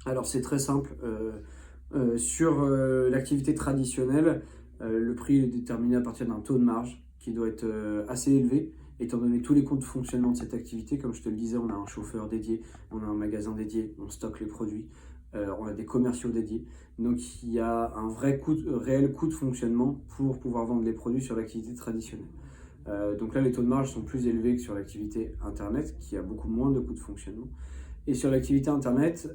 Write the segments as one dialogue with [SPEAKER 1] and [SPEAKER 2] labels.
[SPEAKER 1] Alors c'est très simple. Sur l'activité traditionnelle, le prix est déterminé à partir d'un taux de marge qui doit être assez élevé, étant donné tous les coûts de fonctionnement de cette activité. Comme je te le disais, on a un chauffeur dédié, on a un magasin dédié, on stocke les produits, on a des commerciaux dédiés. Donc il y a un vrai réel coût de fonctionnement pour pouvoir vendre les produits sur l'activité traditionnelle. Donc là, les taux de marge sont plus élevés que sur l'activité Internet, qui a beaucoup moins de coûts de fonctionnement. Et sur l'activité Internet,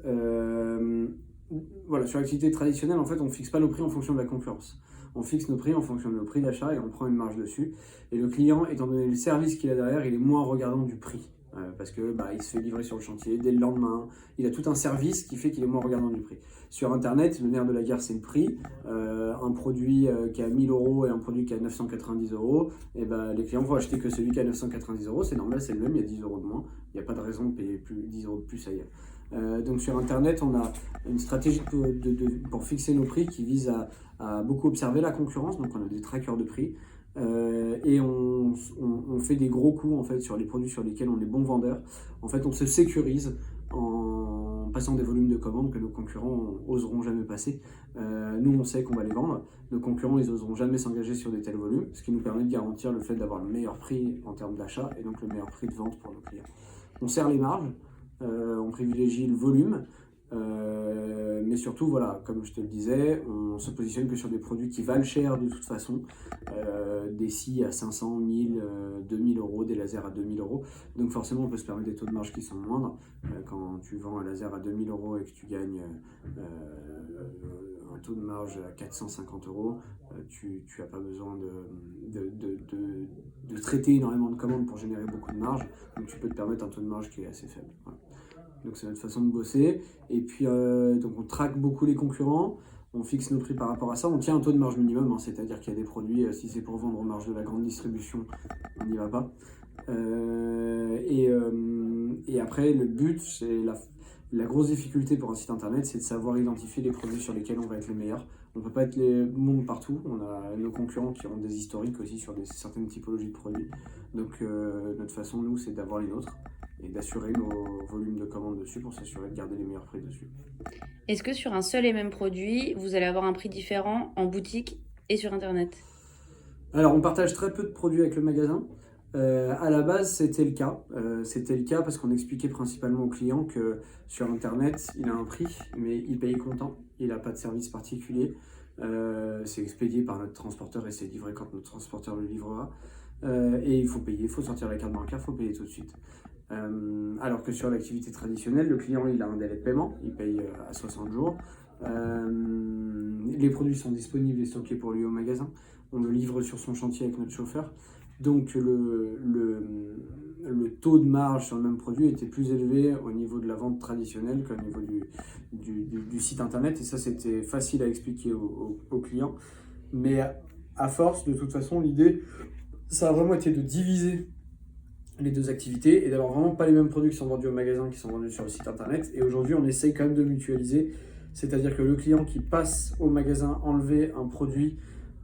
[SPEAKER 1] voilà, sur l'activité traditionnelle, en fait, on ne fixe pas nos prix en fonction de la concurrence. On fixe nos prix en fonction de nos prix d'achat et on prend une marge dessus. Et le client, étant donné le service qu'il a derrière, il est moins regardant du prix. Parce que il se fait livrer sur le chantier dès le lendemain. Il a tout un service qui fait qu'il est moins regardant du prix. Sur Internet, le nerf de la guerre, c'est le prix. Un produit qui a 1000 euros et un produit qui a 990 euros, et les clients vont acheter que celui qui a 990 euros. C'est normal, c'est le même, il y a 10 euros de moins. Il n'y a pas de raison de payer 10 euros de plus ailleurs. Donc sur Internet, on a une stratégie pour fixer nos prix qui vise à beaucoup observer la concurrence. Donc on a des trackers de prix. Et on fait des gros coups en fait, sur les produits sur lesquels on est bon vendeur. En fait, on se sécurise en passant des volumes de commandes que nos concurrents oseront jamais passer. Nous, on sait qu'on va les vendre. Nos concurrents, ils oseront jamais s'engager sur des tels volumes, ce qui nous permet de garantir le fait d'avoir le meilleur prix en termes d'achat et donc le meilleur prix de vente pour nos clients. On serre les marges, on privilégie le volume. Mais surtout, voilà, comme je te le disais, on se positionne que sur des produits qui valent cher de toute façon, des scies à 500, 1000, 2000 euros, des lasers à 2000 euros. Donc forcément, on peut se permettre des taux de marge qui sont moindres. Quand tu vends un laser à 2000 euros et que tu gagnes un taux de marge à 450 euros, tu n'as pas besoin de traiter énormément de commandes pour générer beaucoup de marge. Donc tu peux te permettre un taux de marge qui est assez faible. Voilà. Donc c'est notre façon de bosser. Et puis donc on traque beaucoup les concurrents, on fixe nos prix par rapport à ça, on tient un taux de marge minimum, hein, c'est-à-dire qu'il y a des produits, si c'est pour vendre aux marges de la grande distribution, on n'y va pas. Et après, le but, c'est la grosse difficulté pour un site internet, c'est de savoir identifier les produits sur lesquels on va être les meilleurs. On ne peut pas être les bons partout, on a nos concurrents qui ont des historiques aussi sur certaines typologies de produits. Donc notre façon, nous, c'est d'avoir les nôtres et d'assurer nos volumes de commandes dessus pour s'assurer de garder les meilleurs prix dessus.
[SPEAKER 2] Est-ce que sur un seul et même produit, vous allez avoir un prix différent en boutique et sur Internet?
[SPEAKER 1] Alors, on partage très peu de produits avec le magasin. À la base, c'était le cas. C'était le cas parce qu'on expliquait principalement aux clients que sur Internet, il a un prix, mais il paye comptant. Il n'a pas de service particulier. C'est expédié par notre transporteur et c'est livré quand notre transporteur le livrera. Et il faut payer, il faut sortir la carte bancaire, il faut payer tout de suite. Alors que sur l'activité traditionnelle, le client il a un délai de paiement, il paye à 60 jours. Les produits sont disponibles et stockés pour lui au magasin. On le livre sur son chantier avec notre chauffeur. Donc le taux de marge sur le même produit était plus élevé au niveau de la vente traditionnelle qu'au niveau du site internet. Et ça, c'était facile à expliquer aux clients. Mais à force, de toute façon, l'idée, ça a vraiment été de diviser les deux activités et d'avoir vraiment pas les mêmes produits qui sont vendus au magasin qui sont vendus sur le site internet. Et aujourd'hui, on essaye quand même de mutualiser, c'est-à-dire que le client qui passe au magasin enlever un produit,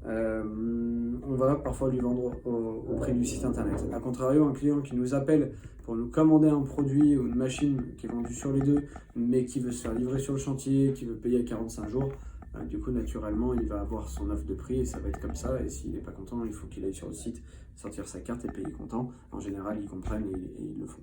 [SPEAKER 1] on va parfois lui vendre au prix du site internet. A contrario, un client qui nous appelle pour nous commander un produit ou une machine qui est vendue sur les deux, mais qui veut se faire livrer sur le chantier, qui veut payer à 45 jours, du coup, naturellement, il va avoir son offre de prix et ça va être comme ça. Et s'il n'est pas content, il faut qu'il aille sur le site, sortir sa carte et payer content. En général, ils comprennent et ils le font.